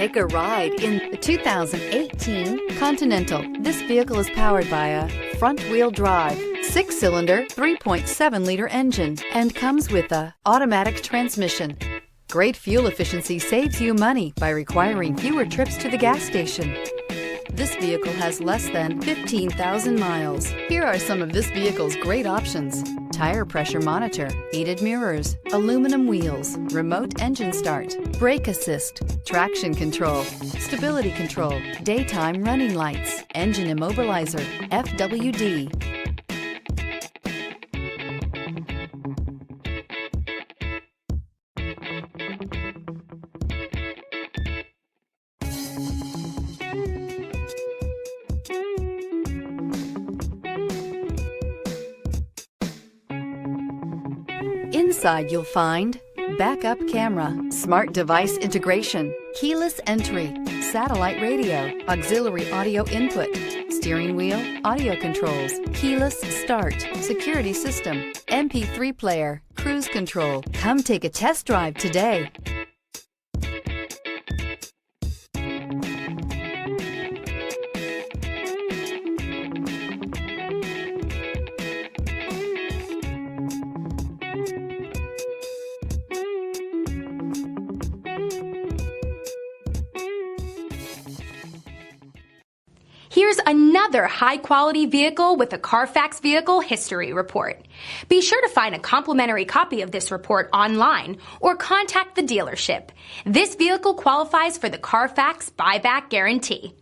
Take a ride in the 2018 Continental. This vehicle is powered by a front-wheel drive, 6-cylinder, 3.7-liter engine, and comes with a automatic transmission. Great fuel efficiency saves you money by requiring fewer trips to the gas station. This vehicle has less than 15,000 miles. Here are some of this vehicle's great options: tire pressure monitor, heated mirrors, aluminum wheels, remote engine start, brake assist, traction control, stability control, daytime running lights, engine immobilizer, FWD. Inside you'll find backup camera, smart device integration, keyless entry, satellite radio, auxiliary audio input, steering wheel audio controls, keyless start, security system, MP3 player, cruise control. Come take a test drive today. Here's another high-quality vehicle with a Carfax Vehicle History Report. Be sure to find a complimentary copy of this report online or contact the dealership. This vehicle qualifies for the Carfax Buyback Guarantee.